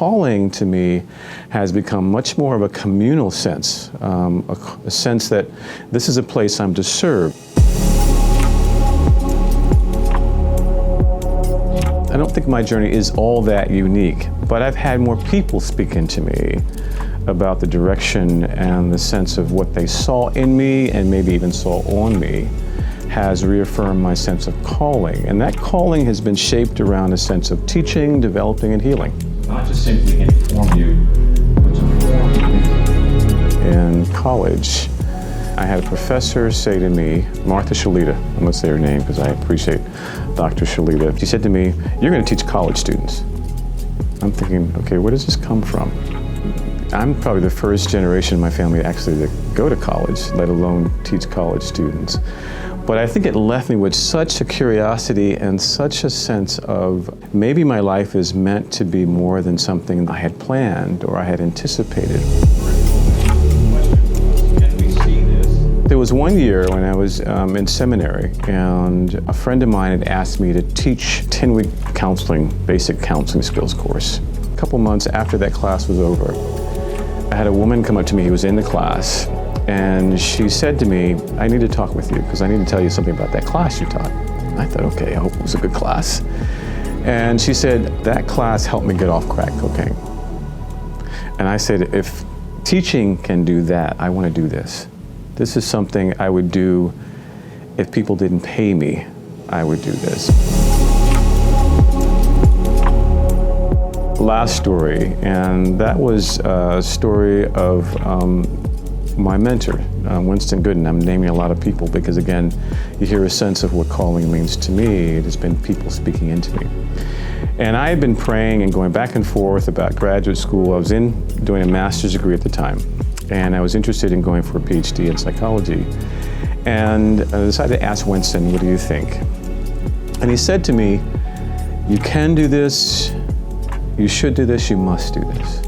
calling to me has become much more of a communal sense, a sense that this is a place I'm to serve. I don't think my journey is all that unique, but I've had more people speak into me about the direction and the sense of what they saw in me and maybe even saw on me has reaffirmed my sense of calling. And that calling has been shaped around a sense of teaching, developing, and healing. Not just simply inform you, but to form you. In college, I had a professor say to me, Martha Shalita, I'm going to say her name because I appreciate Dr. Shalita. She said to me, "You're going to teach college students." I'm thinking, okay, where does this come from? I'm probably the first generation in my family actually to go to college, let alone teach college students. But I think it left me with such a curiosity and such a sense of maybe my life is meant to be more than something I had planned or I had anticipated. There was one year when I was in seminary, and a friend of mine had asked me to teach a 10-week counseling, basic counseling skills course. A couple months after that class was over, I had a woman come up to me who was in the class, and she said to me, "I need to talk with you because I need to tell you something about that class you taught." I thought, okay, I hope it was a good class. And she said, "That class helped me get off crack cocaine." And I said, if teaching can do that, I want to do this. This is something I would do if people didn't pay me. I would do this. Last story, and that was a story of my mentor, Winston Gooden. I'm naming a lot of people because, again, you hear a sense of what calling means to me. It has been people speaking into me. And I had been praying and going back and forth about graduate school. I was doing a master's degree at the time, and I was interested in going for a PhD in psychology. And I decided to ask Winston, "What do you think?" And he said to me, "You can do this, you should do this, you must do this."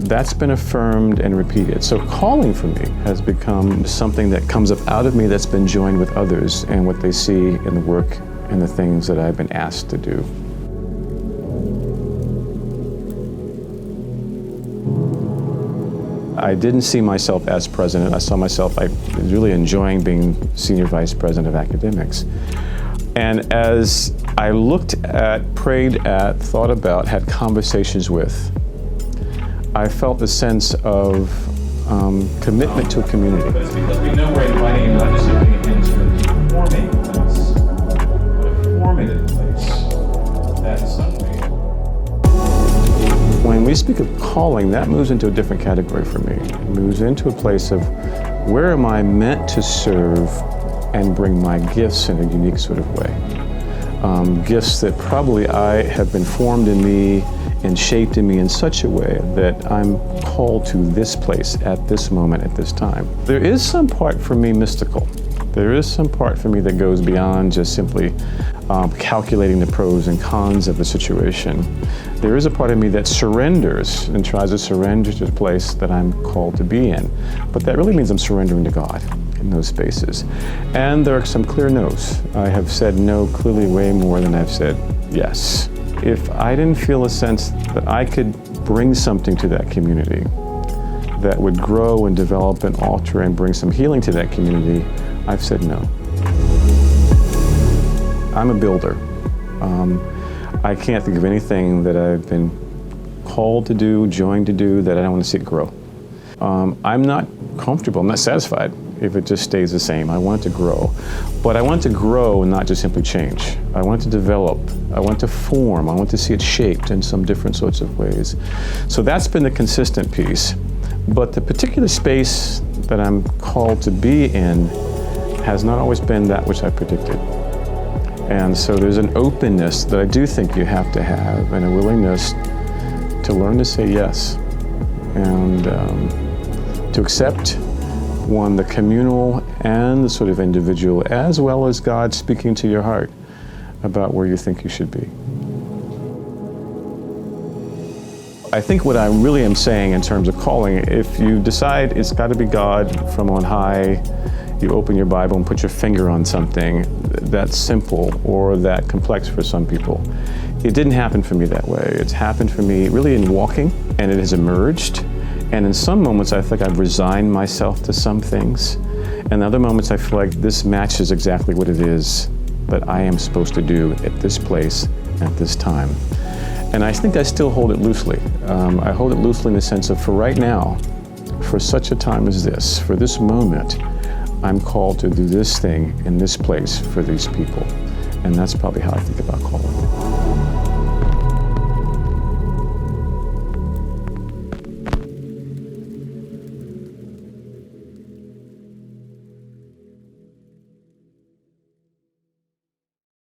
That's been affirmed and repeated. So calling for me has become something that comes up out of me that's been joined with others and what they see in the work and the things that I've been asked to do. I didn't see myself as president. I saw myself, I was really enjoying being senior vice president of academics. And as I looked at, prayed at, thought about, had conversations with, I felt the sense of commitment to a community. But it's because we know we're inviting you not just something into a forming place, but a formative place. That's something. When we speak of calling, that moves into a different category for me. It moves into a place of where am I meant to serve and bring my gifts in a unique sort of way. Gifts that probably I have been formed in me and shaped in me in such a way that I'm called to this place at this moment, at this time. There is some part for me mystical. There is some part for me that goes beyond just simply calculating the pros and cons of the situation. There is a part of me that surrenders and tries to surrender to the place that I'm called to be in. But that really means I'm surrendering to God in those spaces. And there are some clear no's. I have said no clearly way more than I've said yes. If I didn't feel a sense that I could bring something to that community that would grow and develop and alter and bring some healing to that community, I've said no. I'm a builder. I can't think of anything that I've been called to do, joined to do, that I don't want to see it grow. I'm not comfortable, I'm not satisfied if it just stays the same. I want it to grow. But I want it to grow and not just simply change. I want it to develop. I want it to form. I want to see it shaped in some different sorts of ways. So that's been the consistent piece. But the particular space that I'm called to be in has not always been that which I predicted. And so there's an openness that I do think you have to have, and a willingness to learn to say yes, and to accept, one, the communal and the sort of individual, as well as God speaking to your heart about where you think you should be. I think what I really am saying in terms of calling, if you decide it's got to be God from on high, you open your Bible and put your finger on something that's simple or that complex for some people. It didn't happen for me that way. It's happened for me really in walking, and it has emerged. And in some moments, I think I've resigned myself to some things. And other moments, I feel like this matches exactly what it is that I am supposed to do at this place, at this time. And I think I still hold it loosely. I hold it loosely in the sense of, for right now, for such a time as this, for this moment, I'm called to do this thing in this place for these people. And that's probably how I think about calling.